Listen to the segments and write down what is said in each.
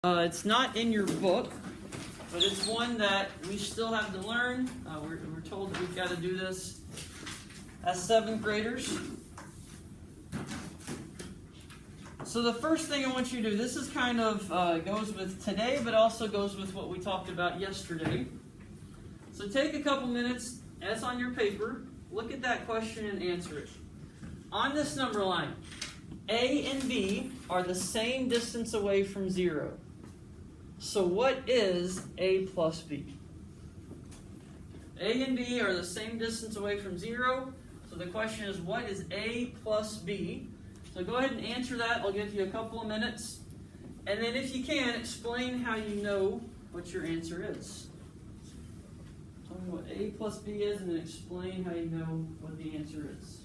It's not in your book, but it's one that we still have to learn. We're told that we've got to do this as 7th graders. So the first thing I want you to do, this is kind of goes with today, but also goes with what we talked about yesterday. So take a couple minutes, as on your paper, look at that question and answer it. On this number line, A and B are the same distance away from 0. So what is A plus B? A and B are the same distance away from 0. So the question is, what is A plus B? So go ahead and answer that. I'll give you a couple of minutes. And then if you can, explain how you know what your answer is. Tell me what A plus B is and then explain how you know what the answer is.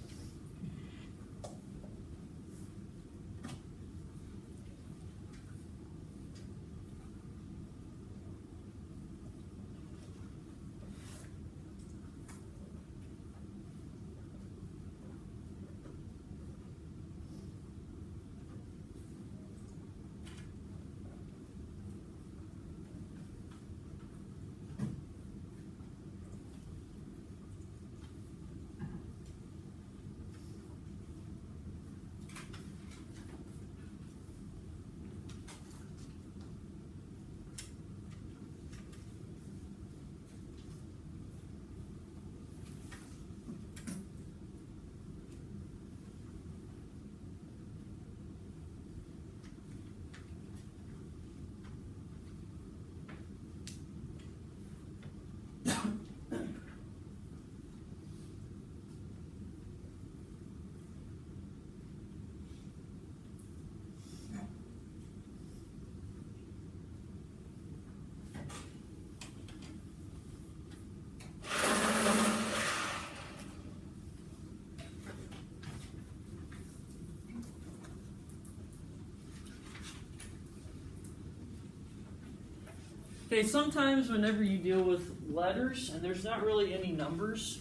Okay, sometimes whenever you deal with letters and there's not really any numbers,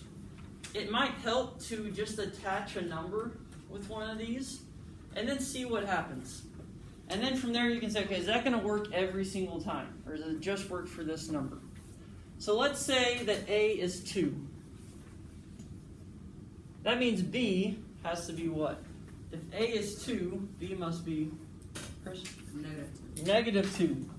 it might help to just attach a number with one of these and then see what happens. And then from there you can say, okay, is that going to work every single time? Or does it just work for this number? So let's say that A is 2. That means B has to be what? If A is 2, B must be, Chris? Negative 2.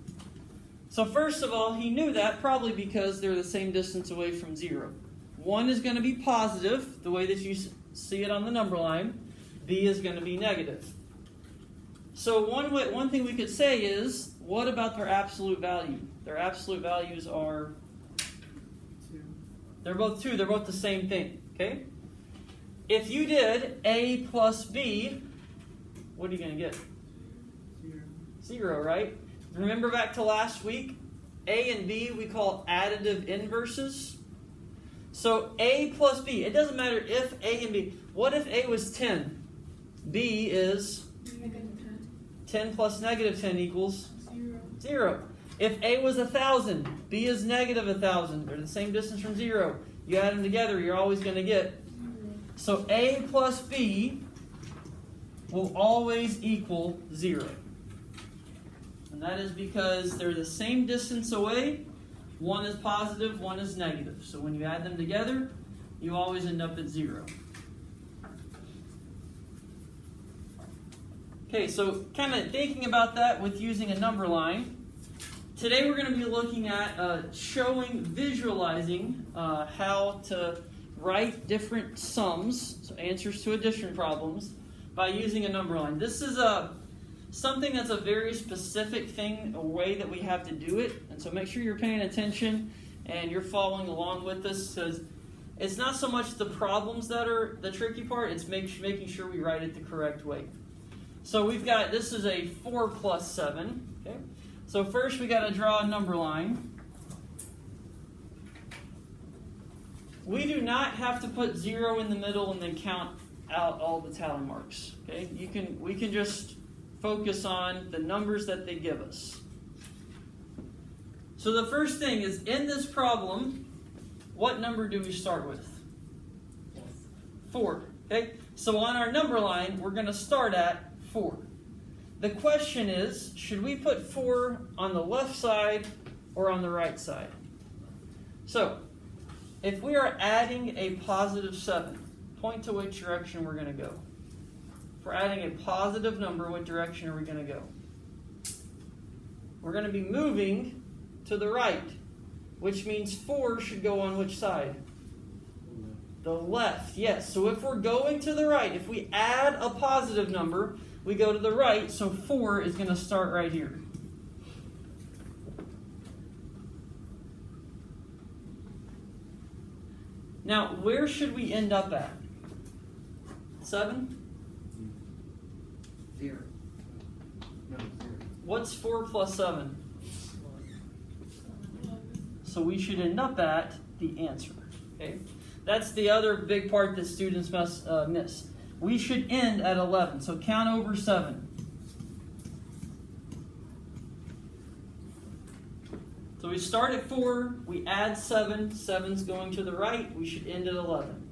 So first of all, he knew that probably because they're the same distance away from 0. 1 is going to be positive, the way that you see it on the number line. B is going to be negative. So one thing we could say is, what about their absolute value? Their absolute values are 2. They're both 2. They're both the same thing. Okay? If you did A plus B, what are you going to get? 0, right? Remember back to last week, A and B we call additive inverses. So A plus B, it doesn't matter if A and B. What if A was 10? B is? Negative 10. 10 plus negative 10 equals? 0. 0. If A was 1,000, B is negative 1,000. They're the same distance from 0. You add them together, you're always going to get. 0. So A plus B will always equal 0. And that is because they're the same distance away. One is positive, one is negative. So when you add them together, you always end up at 0. Okay, so kind of thinking about that with using a number line. Today we're going to be looking at visualizing how to write different sums, so answers to addition problems, by using a number line. This is something that's a very specific thing, a way that we have to do it. And so make sure you're paying attention and you're following along with us, because it's not so much the problems that are the tricky part, it's making sure we write it the correct way. So we've got, this is a 4 plus 7. Okay? So first we got to draw a number line. We do not have to put 0 in the middle and then count out all the tally marks. Okay? We can just focus on the numbers that they give us. So the first thing is, in this problem, what number do we start with? 4. Okay? So on our number line, we're going to start at 4. the question is, should we put 4 on the left side or on the right side? So, if we are adding a positive 7, point to which direction we're going to go. If we're adding a positive number, what direction are we going to go? We're going to be moving to the right, which means 4 should go on which side? The left, yes. So if we're going to the right, if we add a positive number, we go to the right, so 4 is going to start right here. Now, where should we end up at? 7? 0. No, 0. What's 4 plus 7? So we should end up at the answer. Okay? That's the other big part that students must miss. We should end at 11. So count over 7. So we start at 4, we add 7, 7's going to the right, we should end at 11.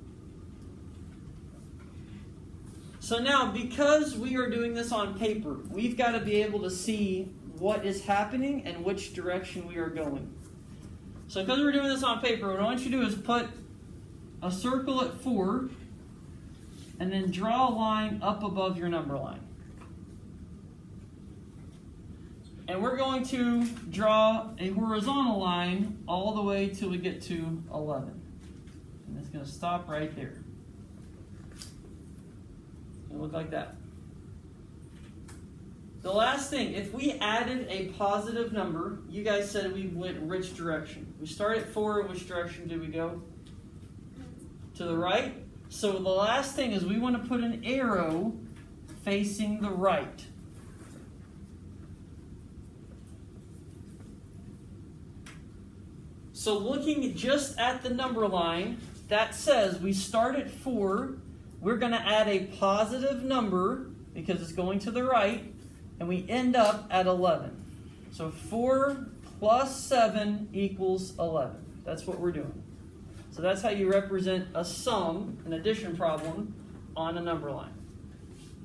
So now, because we are doing this on paper, we've got to be able to see what is happening and which direction we are going. So because we're doing this on paper, what I want you to do is put a circle at 4 and then draw a line up above your number line. And we're going to draw a horizontal line all the way till we get to 11. And it's going to stop right there. It'll look like that. The last thing, if we added a positive number, you guys said we went which direction? We start at 4, in which direction do we go? To the right. So the last thing is we want to put an arrow facing the right. So looking just at the number line, that says we start at 4, we're going to add a positive number because it's going to the right, and we end up at 11. So 4 plus 7 equals 11. That's what we're doing. So that's how you represent a sum, an addition problem, on a number line.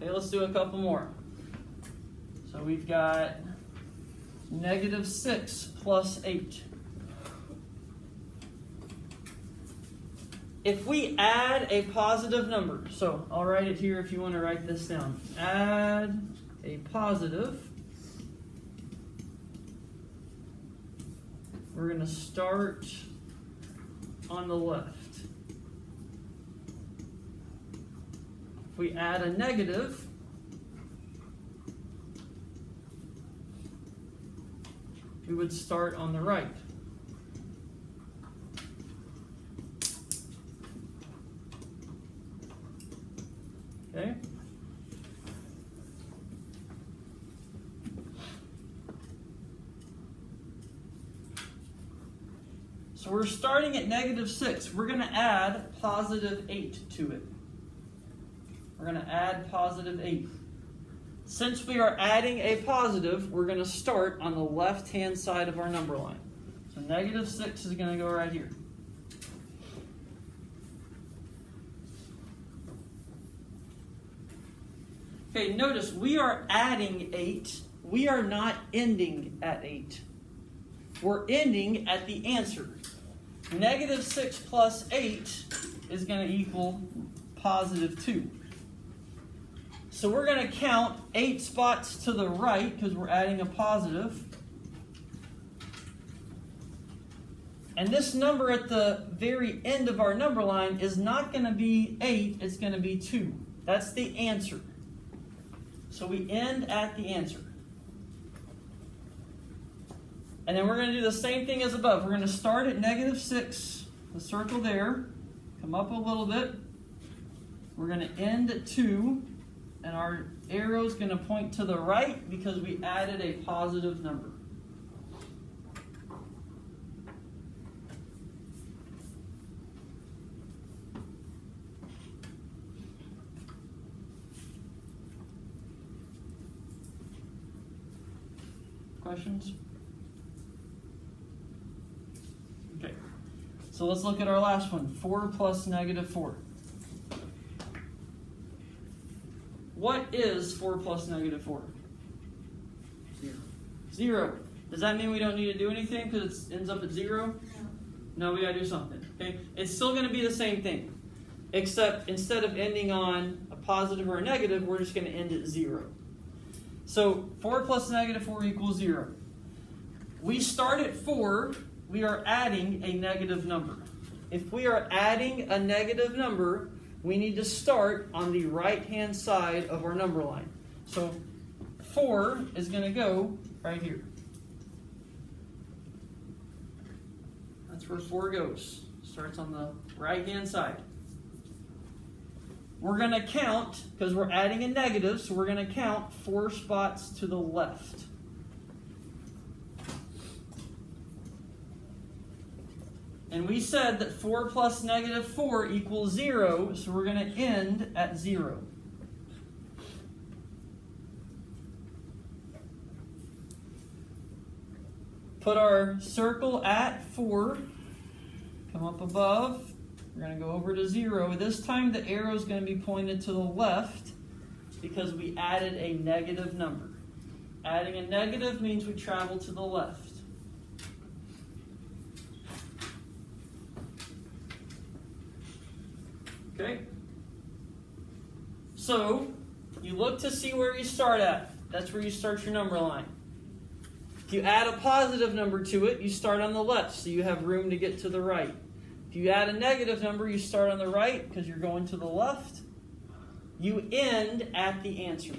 Okay, let's do a couple more. So we've got -6 plus 8. If we add a positive number, so I'll write it here if you want to write this down. Add a positive. We're going to start on the left. If we add a negative, we would start on the right. Okay? So we're starting at -6. We're going to add positive 8 to it. We're going to add positive 8. Since we are adding a positive, we're going to start on the left-hand side of our number line. So -6 is going to go right here. Okay, notice we are adding 8. We are not ending at 8. We're ending at the answer. -6 plus 8 is going to equal positive 2. So we're going to count 8 spots to the right because we're adding a positive. And this number at the very end of our number line is not going to be 8, it's going to be 2. That's the answer. So we end at the answer. And then we're going to do the same thing as above. We're going to start at -6, the circle there, come up a little bit. We're going to end at 2, and our arrow is going to point to the right because we added a positive number. Questions? Okay, so let's look at our last one, 4 plus -4. What is 4 plus -4? 0. Does that mean we don't need to do anything because it ends up at 0? No, we got to do something. Okay, it's still going to be the same thing, except instead of ending on a positive or a negative, we're just going to end at 0. So 4 plus negative 4 equals 0. We start at 4, we are adding a negative number. If we are adding a negative number, we need to start on the right-hand side of our number line. So 4 is going to go right here. That's where 4 goes. Starts on the right-hand side. We're going to count, because we're adding a negative, so we're going to count 4 spots to the left. And we said that 4 plus negative 4 equals 0, so we're going to end at 0. Put our circle at 4, come up above, we're going to go over to 0. This time the arrow is going to be pointed to the left because we added a negative number. Adding a negative means we travel to the left. Okay? So, you look to see where you start at. That's where you start your number line. If you add a positive number to it, you start on the left, so you have room to get to the right. If you add a negative number, you start on the right because you're going to the left. You end at the answer.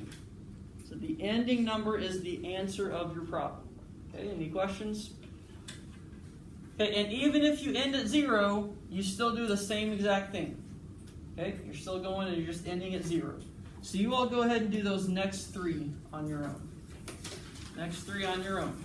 So the ending number is the answer of your problem. Okay, any questions? Okay, and even if you end at 0, you still do the same exact thing. Okay, you're still going and you're just ending at 0. So you all go ahead and do those next 3 on your own. Next 3 on your own.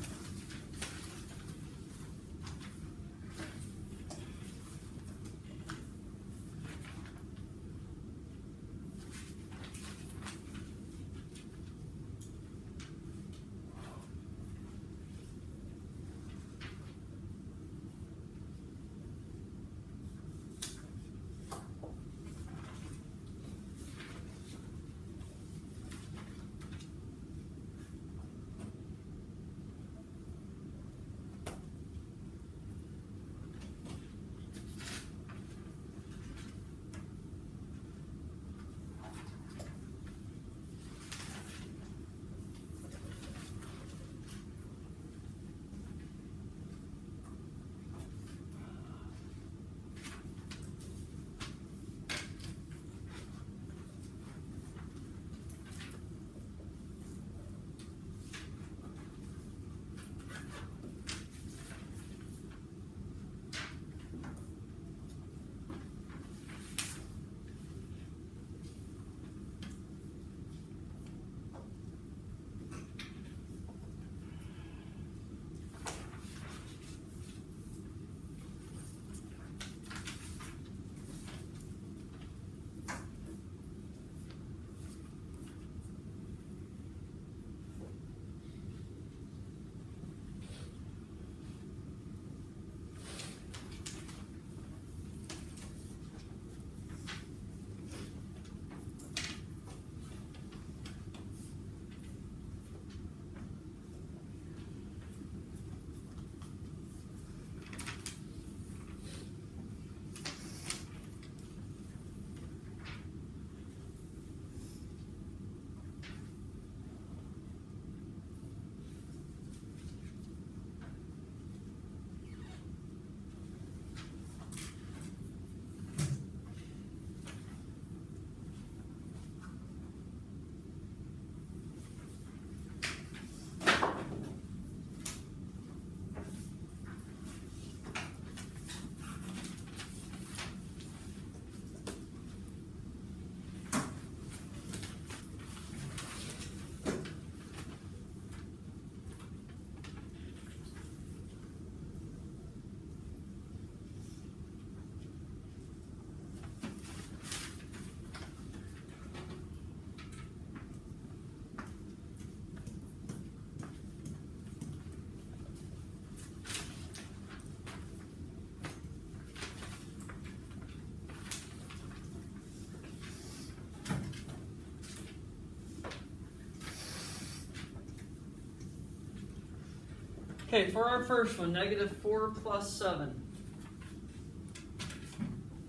Okay, for our first one, -4 plus 7.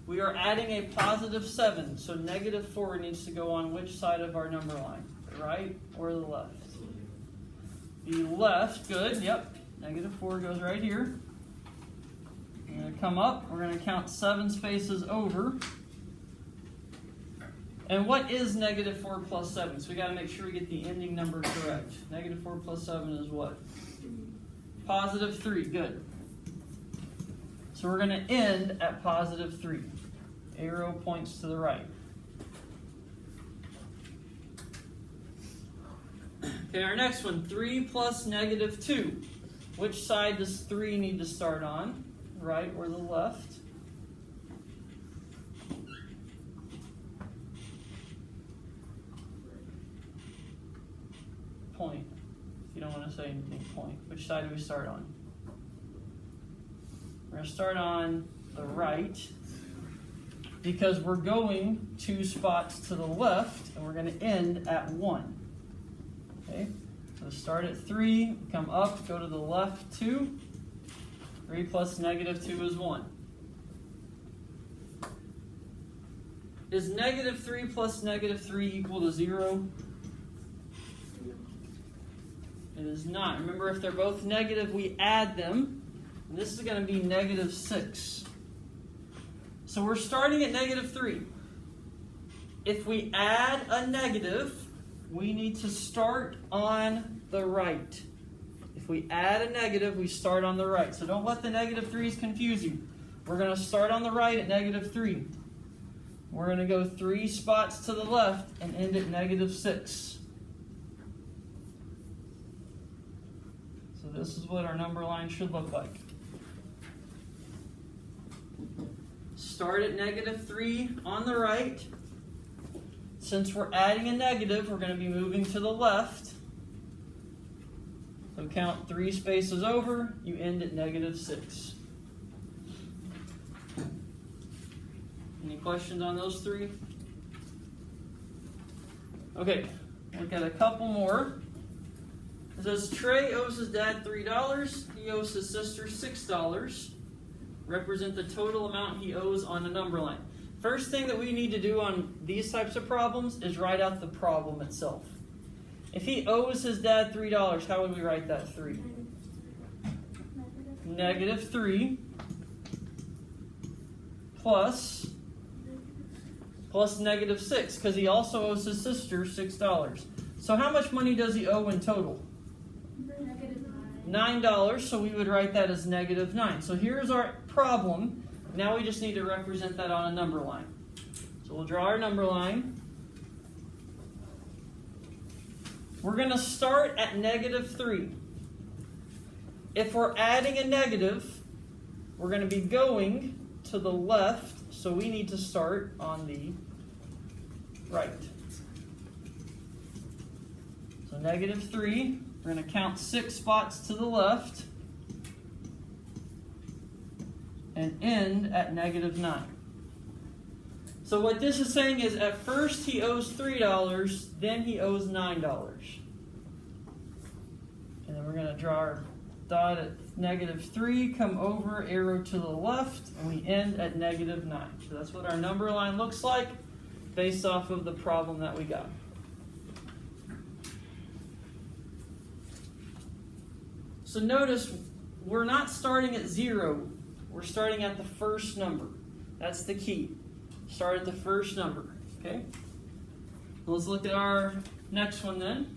We are adding a +7, so -4 needs to go on which side of our number line? The right or the left? The left, good, yep. -4 goes right here. We're going to come up, we're going to count 7 spaces over. And what is -4 plus 7? So we got to make sure we get the ending number correct. -4 plus 7 is what? +3, good. So we're going to end at +3. Arrow points to the right. Okay, our next one, 3 plus -2. Which side does 3 need to start on? Right or the left? Point. If you don't want to say anything, point. Which side do we start on? We're going to start on the right because we're going 2 spots to the left and we're going to end at 1. Okay? So start at 3, come up, go to the left 2. 3 plus -2 is 1. Is -3 plus -3 equal to 0? It is not. Remember, if they're both negative, we add them. And this is going to be -6. So we're starting at -3. If we add a negative, we need to start on the right. If we add a negative, we start on the right. So don't let the -3's confuse you. We're going to start on the right at -3. We're going to go 3 spots to the left and end at -6. So this is what our number line should look like. Start at -3 on the right. Since we're adding a negative, we're going to be moving to the left. So count 3 spaces over, you end at -6. Any questions on those 3? Okay, look at a couple more. It says Trey owes his dad $3, he owes his sister $6. Represent the total amount he owes on a number line. First thing that we need to do on these types of problems is write out the problem itself. If he owes his dad $3, how would we write that 3? -3 plus -6, because he also owes his sister $6. So how much money does he owe in total? $9, so we would write that as -9. So here's our problem. Now we just need to represent that on a number line. So we'll draw our number line. We're going to start at -3. If we're adding a negative, we're going to be going to the left, so we need to start on the right. So -3, we're going to count 6 spots to the left and end at -9. So what this is saying is at first he owes $3, then he owes $9. And then we're going to draw our dot at -3, come over, arrow to the left, and we end at -9. So that's what our number line looks like based off of the problem that we got. So notice we're not starting at 0. We're starting at the first number. That's the key. Start at the first number. Okay? Let's look at our next one then.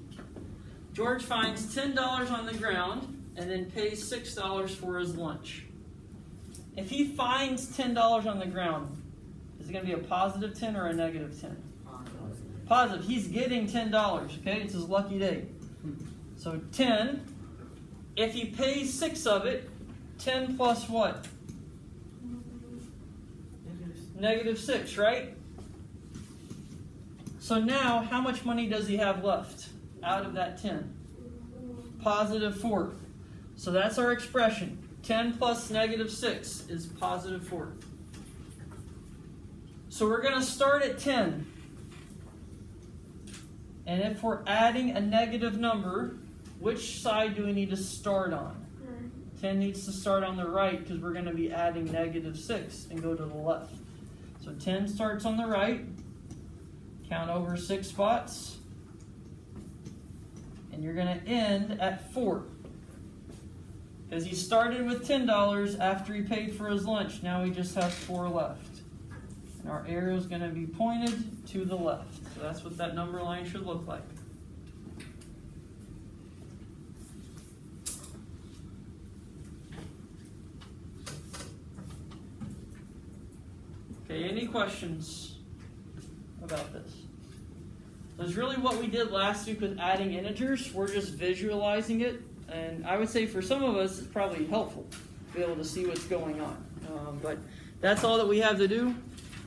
George finds $10 on the ground and then pays $6 for his lunch. If he finds $10 on the ground, is it going to be a +10 or a -10? Positive. He's getting $10. Okay? It's his lucky day. So 10. If he pays 6 of it, 10 plus what? -6, right? So now, how much money does he have left out of that 10? +4. So that's our expression. 10 plus -6 is +4. So we're going to start at 10. And if we're adding a negative number, which side do we need to start on? 10 needs to start on the right because we're going to be adding -6 and go to the left. So 10 starts on the right, count over 6 spots, and you're going to end at 4. Because he started with $10 after he paid for his lunch. Now he just has 4 left. And our arrow is going to be pointed to the left. So that's what that number line should look like. Okay, any questions about this? That's really what we did last week with adding integers. We're just visualizing it. And I would say for some of us, it's probably helpful to be able to see what's going on. But that's all that we have to do.